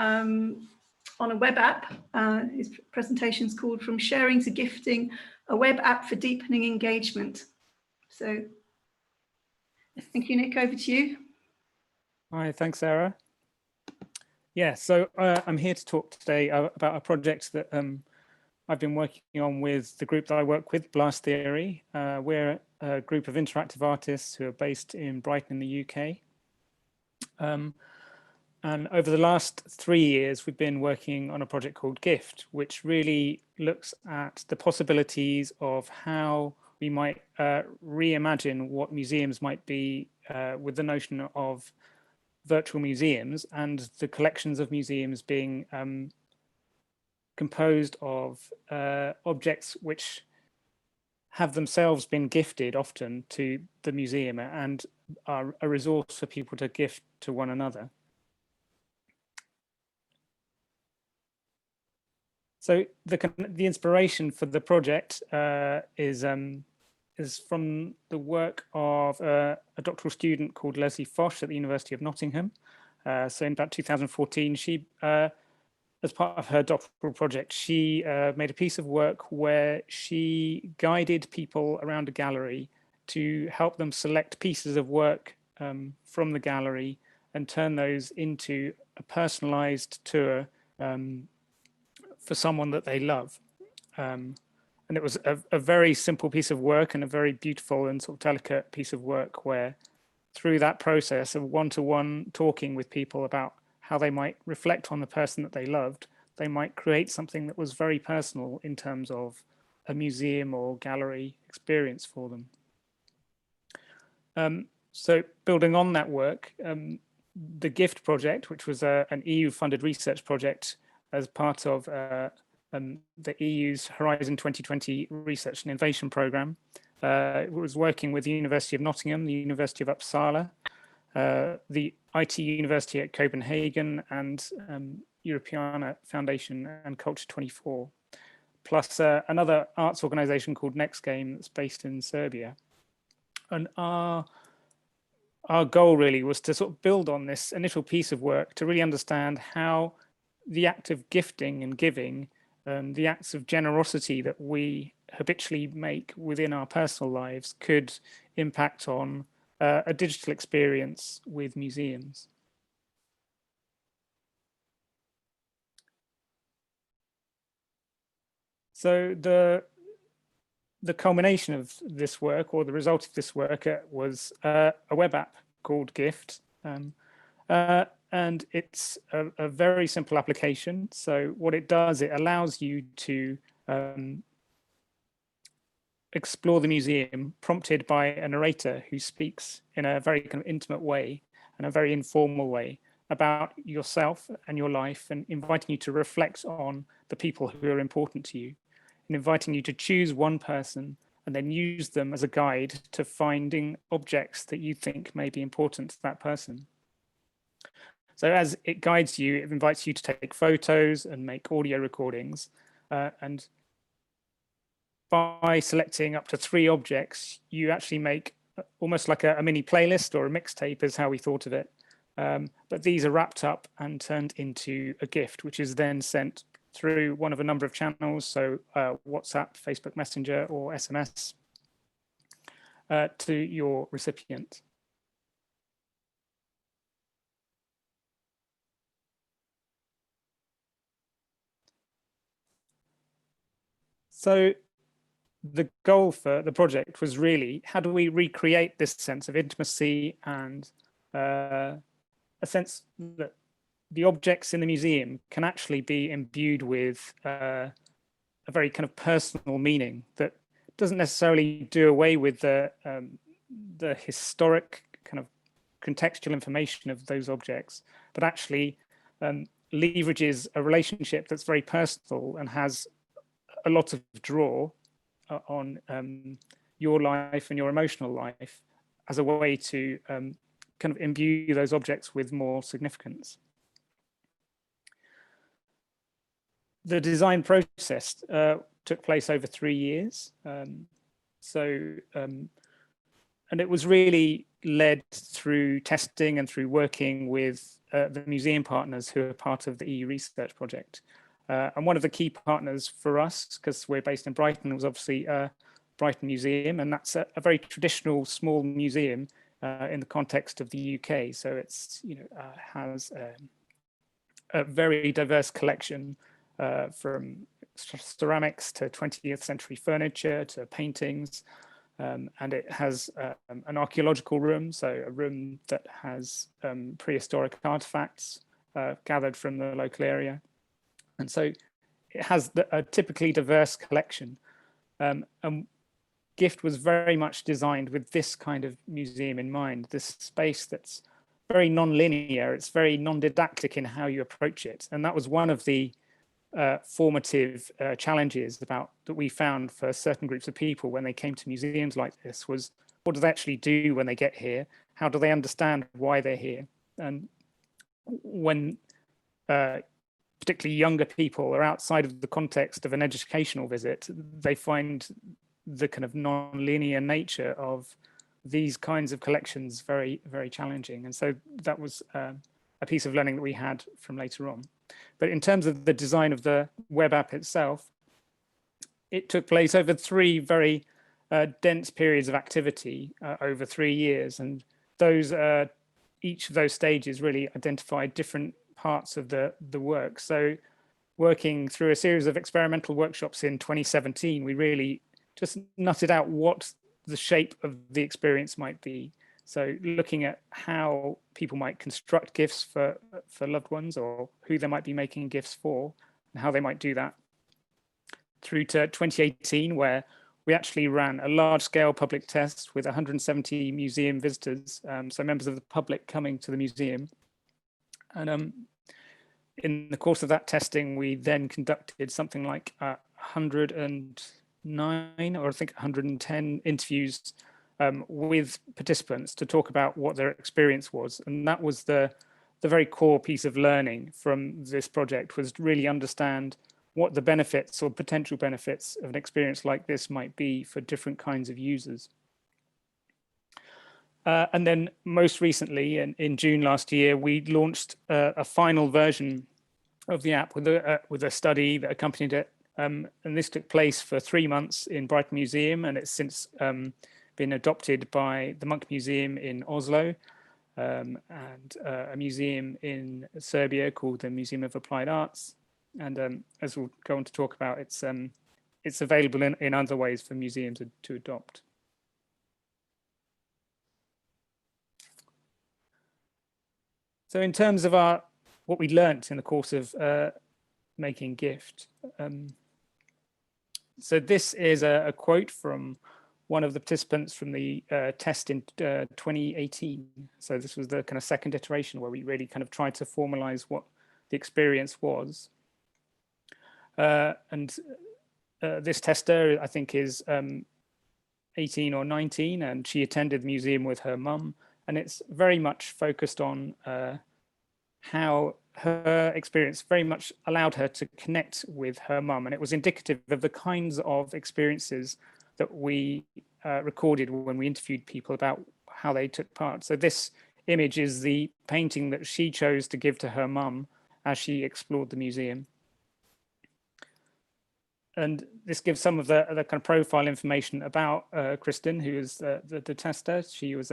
on a web app. His presentation is called From Sharing to Gifting, a web app for deepening engagement. So thank you, Nick, over to you. Hi, thanks, Sarah. Yeah, so I'm here to talk today about a project that I've been working on with the group that I work with, Blast Theory. We're a group of interactive artists who are based in Brighton in the UK. And over the last 3 years, we've been working on a project called Gift, which really looks at the possibilities of how we might reimagine what museums might be with the notion of virtual museums and the collections of museums being composed of objects which have themselves been gifted often to the museum and are a resource for people to gift to one another. So the inspiration for the project is from the work of a doctoral student called Leslie Foch at the University of Nottingham. So in about 2014, she, as part of her doctoral project, she made a piece of work where she guided people around a gallery to help them select pieces of work from the gallery and turn those into a personalized tour for someone that they love. And it was a very simple piece of work and a very beautiful and sort of delicate piece of work where through that process of one-to-one talking with people about how they might reflect on the person that they loved, they might create something that was very personal in terms of a museum or gallery experience for them. So building on that work, the GIFT project, which was an EU-funded research project as part of the EU's Horizon 2020 Research and Innovation Programme. It was working with the University of Nottingham, the University of Uppsala, the IT University at Copenhagen, and Europeana Foundation and Culture 24, plus another arts organisation called Next Game that's based in Serbia. And our goal really was to sort of build on this initial piece of work to really understand how the act of gifting and giving, the acts of generosity that we habitually make within our personal lives could impact on a digital experience with museums. So the culmination of this work, or the result of this work, was a web app called Gift. And it's a very simple application. So what it does, it allows you to explore the museum prompted by a narrator who speaks in a very kind of intimate way and a very informal way about yourself and your life, and inviting you to reflect on the people who are important to you, and inviting you to choose one person and then use them as a guide to finding objects that you think may be important to that person. So as it guides you, it invites you to take photos and make audio recordings. And by selecting up to 3 objects, you actually make almost like a mini playlist or a mixtape is how we thought of it. But these are wrapped up and turned into a gift, which is then sent through one of a number of channels, so WhatsApp, Facebook Messenger, or SMS to your recipient. So the goal for the project was really, how do we recreate this sense of intimacy and a sense that the objects in the museum can actually be imbued with a very kind of personal meaning that doesn't necessarily do away with the historic kind of contextual information of those objects, but actually leverages a relationship that's very personal and has a lot of draw on your life and your emotional life as a way to kind of imbue those objects with more significance. The design process took place over 3 years. it was really led through testing and through working with the museum partners who are part of the EU research project. And one of the key partners for us, because we're based in Brighton, was obviously Brighton Museum, and that's a very traditional small museum in the context of the UK. So it's, has a very diverse collection from ceramics to 20th century furniture to paintings. And it has an archaeological room, so a room that has prehistoric artifacts gathered from the local area. And so it has a typically diverse collection. And GIFT was very much designed with this kind of museum in mind, this space that's very non-linear, it's very non-didactic in how you approach it. And that was one of the formative challenges that we found for certain groups of people when they came to museums like this was, what do they actually do when they get here? How do they understand why they're here? And when particularly younger people are outside of the context of an educational visit, they find the kind of non-linear nature of these kinds of collections very, very challenging. And so that was a piece of learning that we had from later on. But in terms of the design of the web app itself, it took place over 3 very dense periods of activity over 3 years. And those each of those stages really identified different parts of the work. So working through a series of experimental workshops in 2017, we really just nutted out what the shape of the experience might be. So looking at how people might construct gifts for loved ones, or who they might be making gifts for, and how they might do that, through to 2018, where we actually ran a large-scale public test with 170 museum visitors, so members of the public coming to the museum. And in the course of that testing, we then conducted something like 109, or I think 110 interviews with participants to talk about what their experience was. And that was the very core piece of learning from this project, was to really understand what the benefits or potential benefits of an experience like this might be for different kinds of users. And then most recently, in June last year, we launched a final version of the app with a study that accompanied it. And this took place for 3 months in Brighton Museum, and it's since been adopted by the Monk Museum in Oslo, and a museum in Serbia called the Museum of Applied Arts. And as we'll go on to talk about, it's available in other ways for museums to adopt. So in terms of what we learnt in the course of making GIFT, so this is a quote from one of the participants from the test in 2018. So this was the kind of second iteration where we really kind of tried to formalize what the experience was. And this tester, I think, is 18 or 19, and she attended the museum with her mum. And it's very much focused on how her experience very much allowed her to connect with her mum. And it was indicative of the kinds of experiences that we recorded when we interviewed people about how they took part. So this image is the painting that she chose to give to her mum as she explored the museum. And this gives some of the kind of profile information about Kristen, who is the tester. She was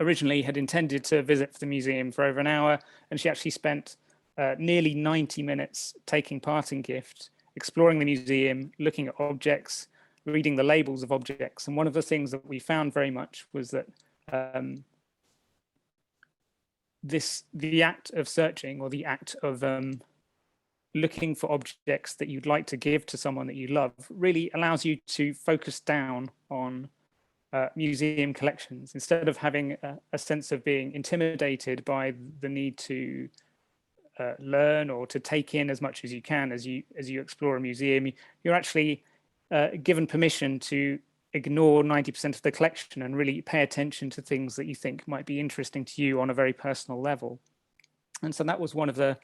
originally had intended to visit the museum for over an hour, and she actually spent nearly 90 minutes taking part in GIFT, exploring the museum, looking at objects, reading the labels of objects. And one of the things that we found very much was that the act of searching, or the act of looking for objects that you'd like to give to someone that you love, really allows you to focus down on museum collections, instead of having a sense of being intimidated by the need to learn or to take in as much as you can as you explore a museum. You're actually given permission to ignore 90% of the collection and really pay attention to things that you think might be interesting to you on a very personal level. And so that was one of the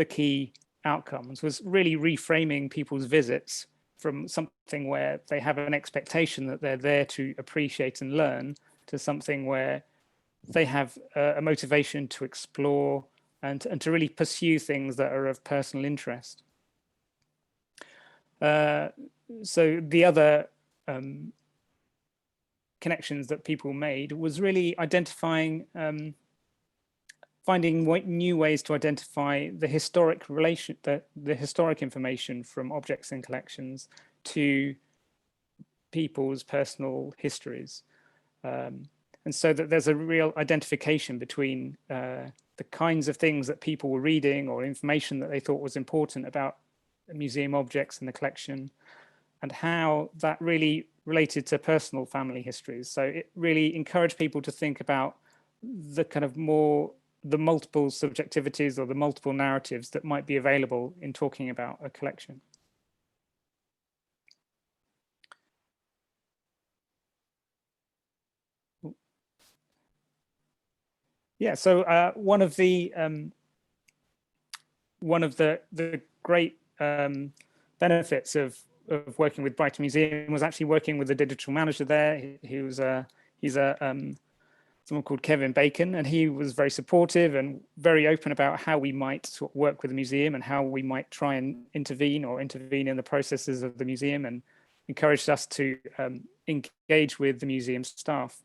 key outcomes, was really reframing people's visits from something where they have an expectation that they're there to appreciate and learn, to something where they have a motivation to explore and to really pursue things that are of personal interest. So the other connections that people made was really identifying, finding new ways to identify the historic relation, the historic information from objects and collections to people's personal histories. And so that there's a real identification between the kinds of things that people were reading or information that they thought was important about museum objects in the collection, and how that really related to personal family histories. So it really encouraged people to think about the kind of the multiple subjectivities or the multiple narratives that might be available in talking about a collection. Yeah, so one of the great benefits of working with Brighton Museum was actually working with the digital manager there. He's someone called Kevin Bacon, and he was very supportive and very open about how we might sort of work with the museum and how we might try and intervene in the processes of the museum, and encouraged us to engage with the museum staff.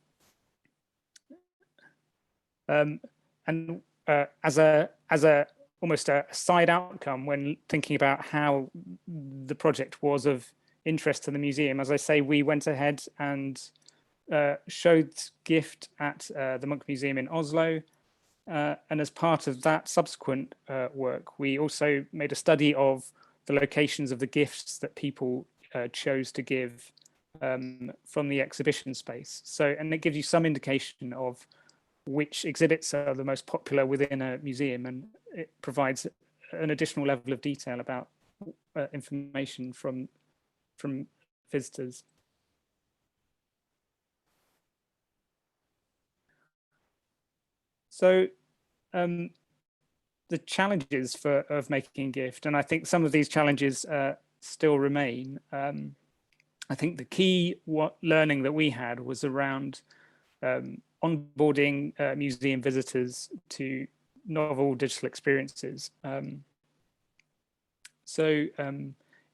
And as almost a side outcome when thinking about how the project was of interest to the museum, as I say, we went ahead and showed Gift at the Munch Museum in Oslo. And as part of that subsequent work, we also made a study of the locations of the gifts that people chose to give from the exhibition space. So, and it gives you some indication of which exhibits are the most popular within a museum, and it provides an additional level of detail about information from visitors. So the challenges of making Gift, and I think some of these challenges still remain. I think the key learning that we had was around onboarding museum visitors to novel digital experiences. So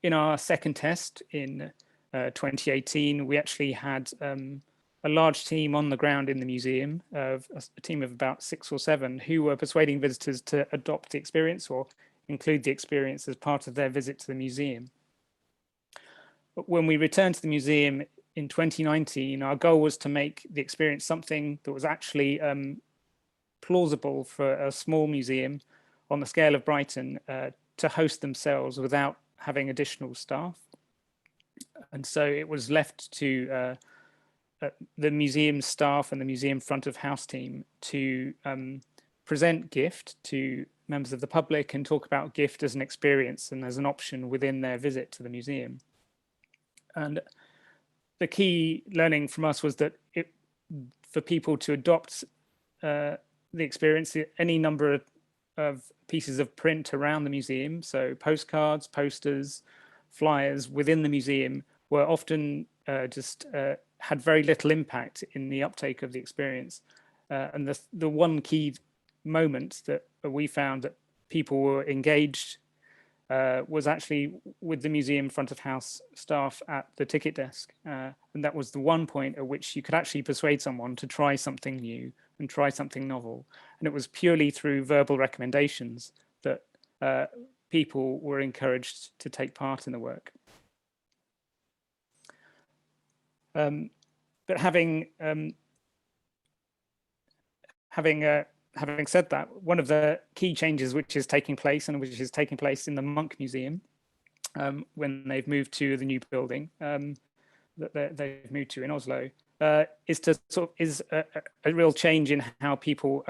in our second test in 2018, we actually had a large team on the ground in the museum, of a team of about 6 or 7, who were persuading visitors to adopt the experience or include the experience as part of their visit to the museum. But when we returned to the museum in 2019, our goal was to make the experience something that was actually plausible for a small museum on the scale of Brighton to host themselves without having additional staff. And so it was left to the museum staff and the museum front of house team to present Gift to members of the public and talk about Gift as an experience and as an option within their visit to the museum. And the key learning from us was that for people to adopt the experience, any number of pieces of print around the museum, so postcards, posters, flyers within the museum, were often had very little impact in the uptake of the experience. And the one key moment that we found that people were engaged was actually with the museum front of house staff at the ticket desk. And that was the one point at which you could actually persuade someone to try something new and try something novel. And it was purely through verbal recommendations that people were encouraged to take part in the work. But having said that, one of the key changes which is taking place, and which is taking place in the Munch Museum when they've moved to the new building that they've moved to in Oslo, is a real change in how people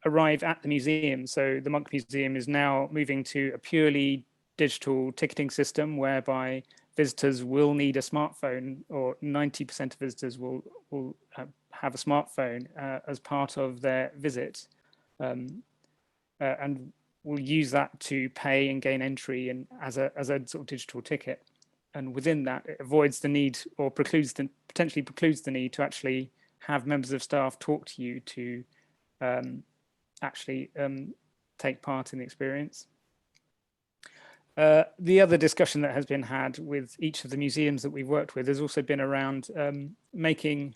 arrive at the museum. So the Munch Museum is now moving to a purely digital ticketing system whereby visitors will need a smartphone, or 90% of visitors will have a smartphone as part of their visit. And will use that to pay and gain entry and as a sort of digital ticket. And within that, it avoids the need or potentially precludes the need to actually have members of staff talk to you to actually take part in the experience. The other discussion that has been had with each of the museums that we've worked with has also been around making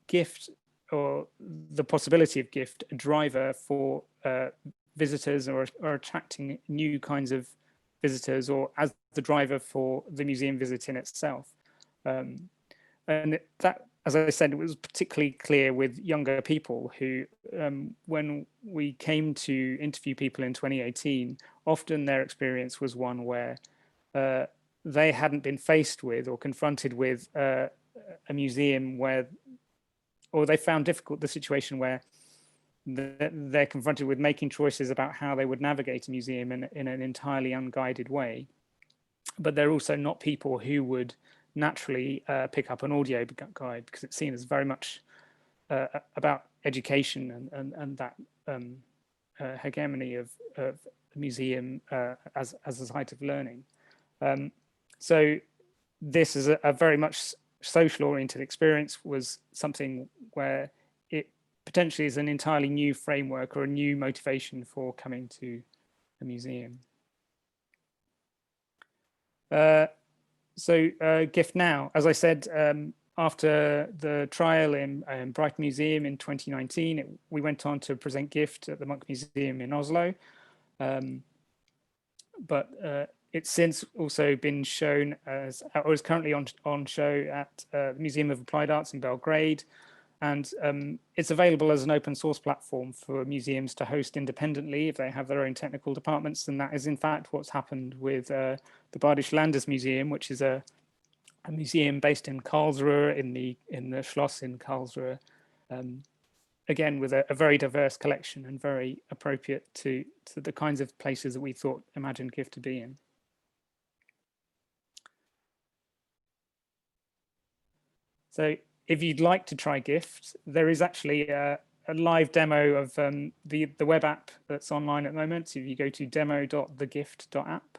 gift or the possibility of gift a driver for visitors or attracting new kinds of visitors, or as the driver for the museum visit in itself. And that, as I said, it was particularly clear with younger people who, when we came to interview people in 2018, often their experience was one where they hadn't been faced with or confronted with a museum where, or they found difficult the situation where they're confronted with making choices about how they would navigate a museum in an entirely unguided way. But they're also not people who would naturally pick up an audio guide, because it's seen as very much about education and that hegemony of a museum as a site of learning. So this is a very much social oriented experience, was something where it potentially is an entirely new framework or a new motivation for coming to a museum. So Gift Now, as I said, after the trial in Brighton Museum in 2019, we went on to present Gift at the Munch Museum in Oslo. But it's since also been shown as, or is currently on show at the Museum of Applied Arts in Belgrade. And it's available as an open source platform for museums to host independently if they have their own technical departments. And that is in fact what's happened with the Badische Landesmuseum, which is a museum based in Karlsruhe, in the Schloss in Karlsruhe. Again, with a very diverse collection and very appropriate to the kinds of places that we thought Imagine Gift to be in. So if you'd like to try Gift, there is actually a live demo of the web app that's online at the moment. So if you go to demo.thegift.app,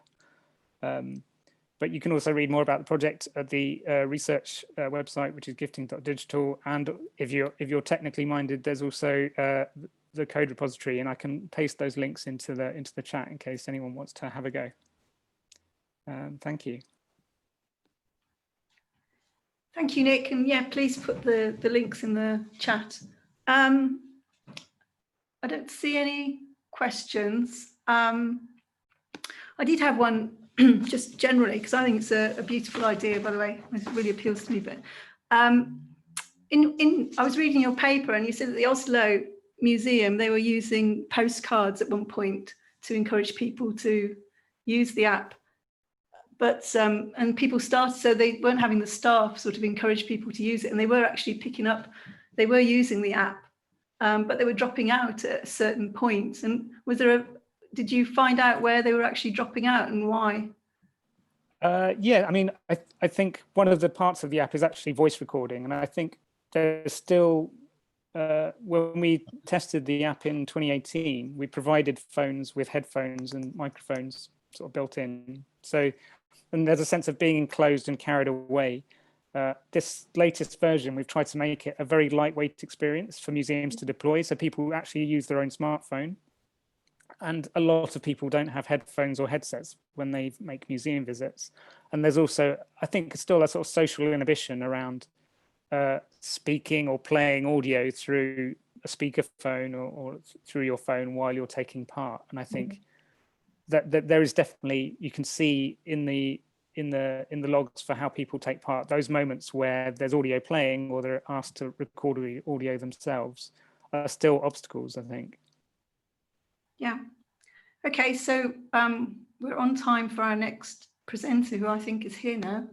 but you can also read more about the project at the research website, which is gifting.digital. And if you're technically minded, there's also the code repository, and I can paste those links into the chat in case anyone wants to have a go. Thank you. Thank you, Nick. And yeah, please put the links in the chat. I don't see any questions. I did have one just generally, because I think it's a beautiful idea, by the way. It really appeals to me. But I was reading your paper and you said that the Oslo Museum, they were using postcards at one point to encourage people to use the app. But and people started, so they weren't having the staff sort of encourage people to use it, and they were actually picking up, they were using the app, but they were dropping out at certain points. And was there did you find out where they were actually dropping out and why? Yeah, I mean, I think one of the parts of the app is actually voice recording, and I think there's still, when we tested the app in 2018, we provided phones with headphones and microphones sort of built in. So, and there's a sense of being enclosed and carried away. This latest version, we've tried to make it a very lightweight experience for museums to deploy, so people actually use their own smartphone. And a lot of people don't have headphones or headsets when they make museum visits. And there's also, I think, still a sort of social inhibition around speaking or playing audio through a speakerphone or through your phone while you're taking part. And I think that there is definitely, you can see in the logs for how people take part, those moments where there's audio playing or they're asked to record the audio themselves are still obstacles, I think. Yeah. Okay, so we're on time for our next presenter, who I think is here now.